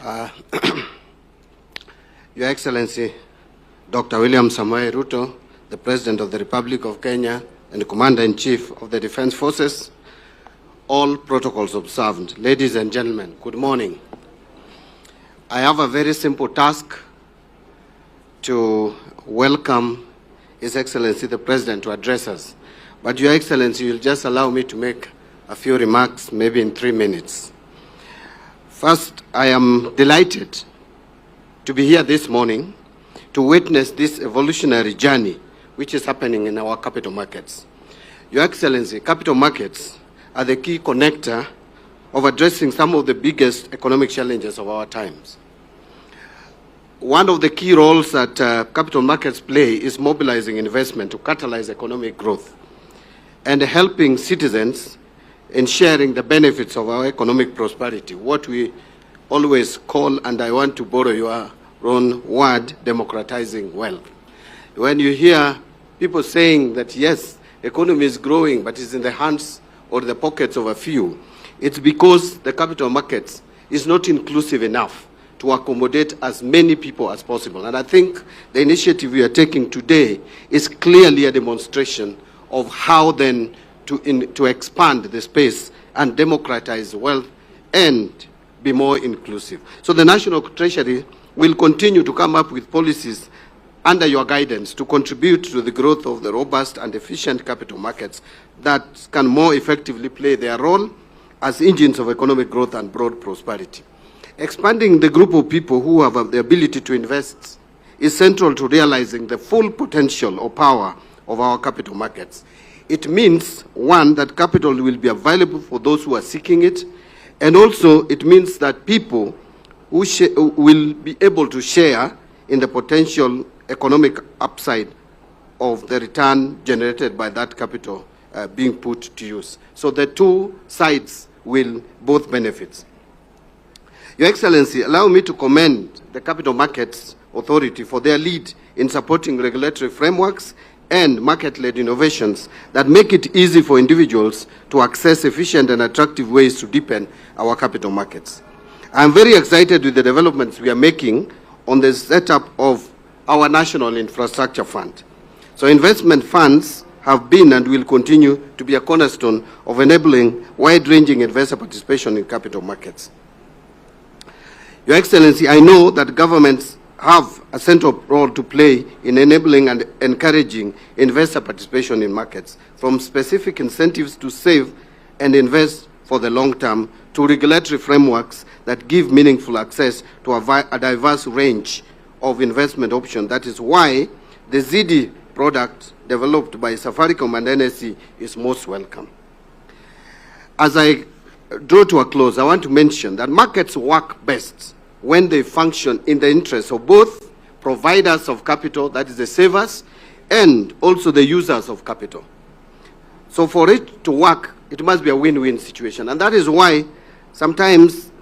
Uh, Your Excellency, Dr. William Samoei Ruto, the President of the Republic of Kenya and Commander-in-Chief of the Defense Forces, all protocols observed. Ladies and gentlemen, good morning. I have a very simple task to welcome His Excellency the President to address us. But Your Excellency, you'll just allow me to make a few remarks, maybe in 3 minutes. First, I am delighted to be here this morning to witness this evolutionary journey which is happening in our capital markets. Your Excellency, capital markets are the key connector of addressing some of the biggest economic challenges of our times. One of the key roles that capital markets play is mobilizing investment to catalyze economic growth and helping citizens in sharing the benefits of our economic prosperity, what we always call, and I want to borrow your own word, democratizing wealth. When you hear people saying that, yes, economy is growing, but it's in the hands or the pockets of a few, it's because the capital markets is not inclusive enough to accommodate as many people as possible. And I think the initiative we are taking today is clearly a demonstration of how then to expand the space and democratize wealth and be more inclusive. So the National Treasury will continue to come up with policies under your guidance to contribute to the growth of the robust and efficient capital markets that can more effectively play their role as engines of economic growth and broad prosperity. Expanding the group of people who have the ability to invest is central to realizing the full potential or power of our capital markets. It means, one, that capital will be available for those who are seeking it, and also it means that people who will be able to share in the potential economic upside of the return generated by that capital being put to use. So the two sides will both benefit. Your Excellency, allow me to commend the Capital Markets Authority for their lead in supporting regulatory frameworks and market-led innovations that make it easy for individuals to access efficient and attractive ways to deepen our capital markets. I am very excited with the developments we are making on the setup of our National Infrastructure Fund. So investment funds have been and will continue to be a cornerstone of enabling wide-ranging investor participation in capital markets. Your Excellency, I know that governments have a central role to play in enabling and encouraging investor participation in markets, from specific incentives to save and invest for the long term to regulatory frameworks that give meaningful access to a diverse range of investment options. That is why the Ziidi product developed by Safaricom and NSE is most welcome. As I draw to a close, I want to mention that markets work best when they function in the interest of both providers of capital, that is the savers, and also the users of capital. So for it to work, it must be a win-win situation. And that is why sometimes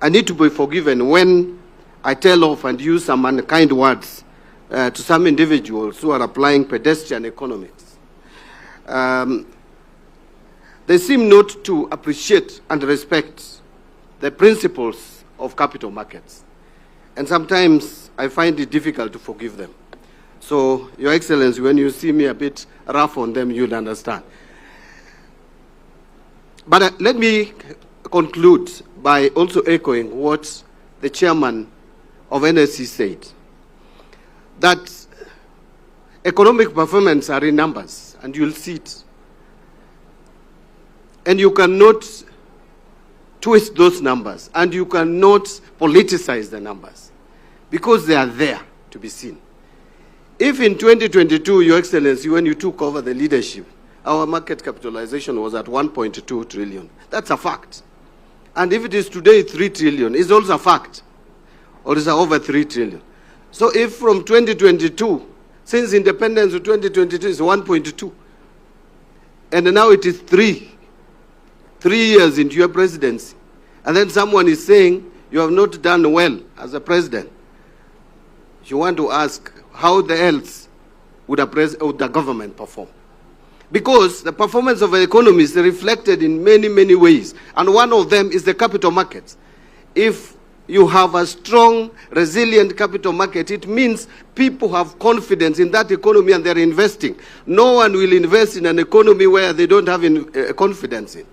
I need to be forgiven when I tell off and use some unkind words to some individuals who are applying pedestrian economics. They seem not to appreciate and respect the principles of capital markets. And sometimes I find it difficult to forgive them. So, Your Excellency, when you see me a bit rough on them, you'll understand. But let me conclude by also echoing what the chairman of NSC said, that economic performance are in numbers, and you'll see it. And you cannot twist those numbers, and you cannot politicize the numbers, because they are there to be seen. If in 2022, Your Excellency, when you took over the leadership, our market capitalization was at 1.2 trillion. That's a fact. And if it is today 3 trillion, it's also a fact. Or is over 3 trillion. So if from 2022, since independence of 2022 is 1.2, and now it is 3 years into your presidency, and then someone is saying you have not done well as a president, you want to ask how the else would the government perform? Because the performance of the economy is reflected in many, many ways, and one of them is the capital markets. If you have a strong, resilient capital market, it means people have confidence in that economy and they're investing. No one will invest in an economy where they don't have confidence in.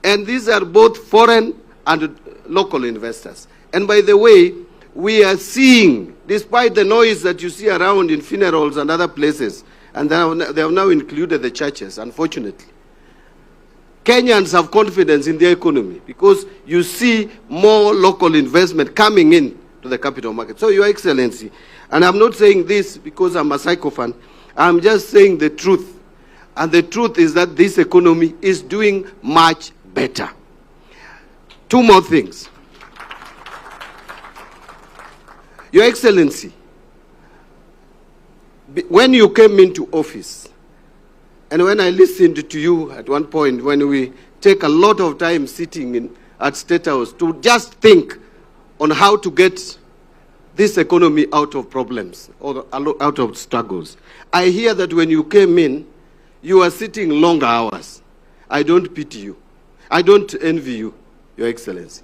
And these are both foreign and local investors. And by the way, we are seeing, despite the noise that you see around in funerals and other places, and they have now included the churches, unfortunately, Kenyans have confidence in their economy because you see more local investment coming in to the capital market. So, Your Excellency, and I'm not saying this because I'm a psychophant, I'm just saying the truth. And the truth is that this economy is doing much better. Two more things. Your Excellency, when you came into office, and when I listened to you at one point, when we take a lot of time sitting at State House to just think on how to get this economy out of problems or out of struggles, I hear that when you came in, you are sitting longer hours. I don't pity you. I don't envy you, Your Excellency.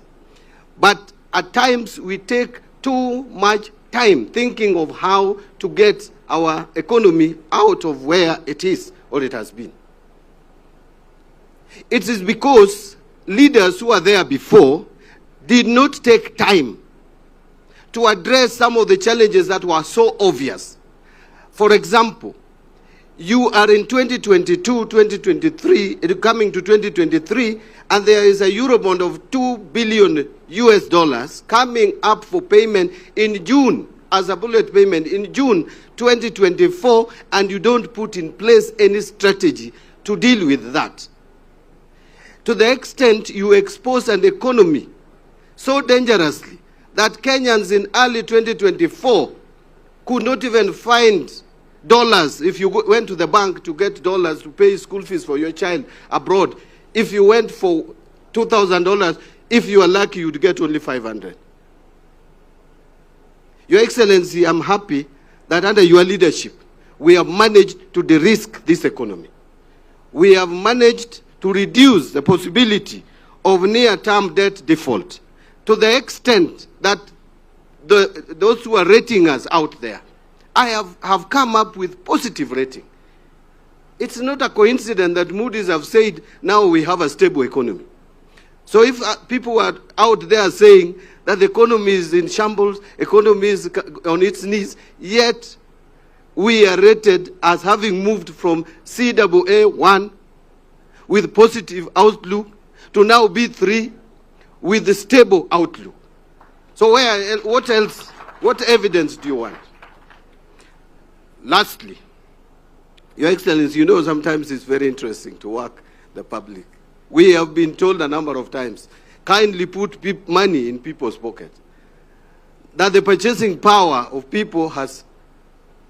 But at times we take too much time thinking of how to get our economy out of where it is or it has been. It is because leaders who were there before did not take time to address some of the challenges that were so obvious. For example, you are in 2022, 2023, coming to 2023, and there is a Eurobond of $2 billion US coming up for payment in June, as a bullet payment in June 2024, and you don't put in place any strategy to deal with that. To the extent you expose an economy so dangerously that Kenyans in early 2024 could not even find dollars if you went to the bank to get dollars to pay school fees for your child abroad. If you went for $2,000, if you are lucky, you'd get only 500. Your Excellency, I'm happy that under your leadership, we have managed to de-risk this economy. We have managed to reduce the possibility of near-term debt default to the extent that those who are rating us out there, I have come up with positive rating. It's not a coincidence that Moody's have said now we have a stable economy. So if people are out there saying that the economy is in shambles, economy is on its knees, yet we are rated as having moved from CAA1 with positive outlook to now B3 with the stable outlook. So what else, what evidence do you want? Lastly, Your Excellency, you know sometimes it's very interesting to work the public. We have been told a number of times, kindly put money in people's pockets, that the purchasing power of people has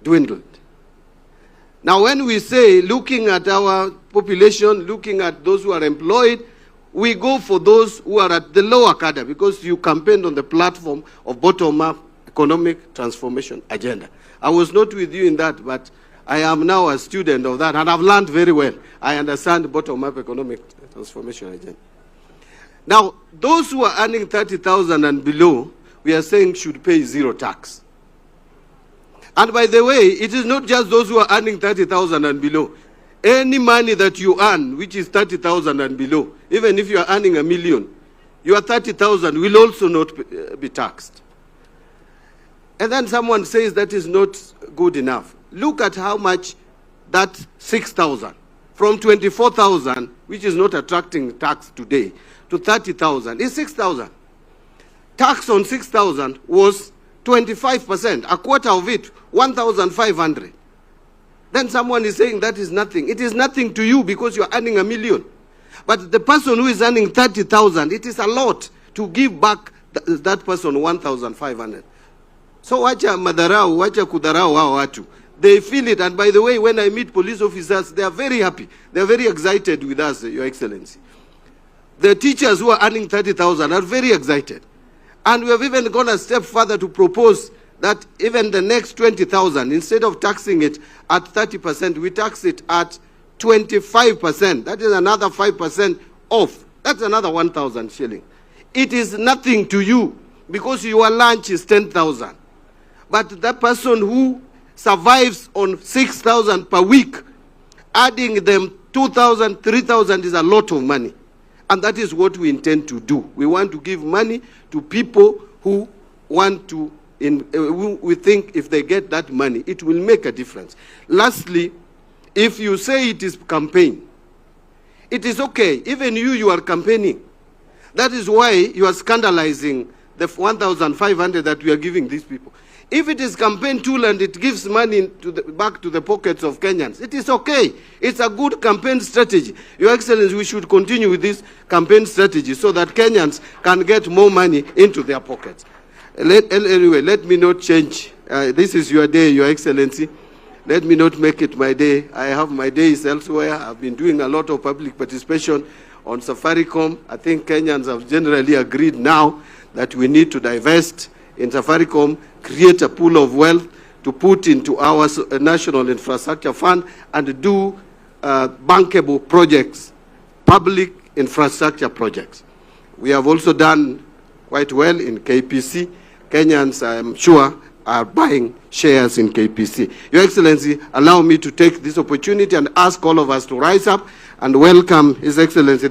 dwindled. Now when we say, looking at our population, looking at those who are employed, we go for those who are at the lower cadre because you campaigned on the platform of bottom-up economic transformation agenda. I was not with you in that, but I am now a student of that, and I've learned very well. I understand the bottom-up economic transformation agenda. Now, those who are earning 30,000 and below, we are saying should pay zero tax. And by the way, it is not just those who are earning 30,000 and below. Any money that you earn, which is 30,000 and below, even if you are earning $1 million, your 30,000 will also not be taxed. And then someone says that is not good enough. Look at how much that 6,000, from 24,000, which is not attracting tax today, to 30,000, is 6,000. Tax on 6,000 was 25%, a quarter of it, 1,500. Then someone is saying that is nothing. It is nothing to you because you are earning $1 million. But the person who is earning 30,000, it is a lot to give back that person 1,500. So wacha madarau, wacha kudarau hao watu. They feel it, and by the way, when I meet police officers, they are very happy. They are very excited with us, Your Excellency. The teachers who are earning 30,000 are very excited. And we have even gone a step further to propose that even the next 20,000, instead of taxing it at 30%, we tax it at 25%. That is another 5% off. That's another 1,000 shilling. It is nothing to you because your lunch is 10,000. But that person who survives on 6,000 per week, adding them 2,000, 3,000 is a lot of money. And that is what we intend to do. We want to give money to people who want to, we think if they get that money, it will make a difference. Lastly, if you say it is campaign, it is okay. Even you are campaigning. That is why you are scandalizing the 1,500 that we are giving these people. If it is campaign tool and it gives money back to the pockets of Kenyans, it is okay. It's a good campaign strategy. Your Excellency, we should continue with this campaign strategy so that Kenyans can get more money into their pockets. Anyway, let me not change. This is your day, Your Excellency. Let me not make it my day. I have my days elsewhere. I've been doing a lot of public participation on Safaricom. I think Kenyans have generally agreed now that we need to divest in Safaricom, create a pool of wealth to put into our national infrastructure fund and do bankable projects, public infrastructure projects. We have also done quite well in KPC. Kenyans, I am sure, are buying shares in KPC. Your Excellency, allow me to take this opportunity and ask all of us to rise up and welcome His Excellency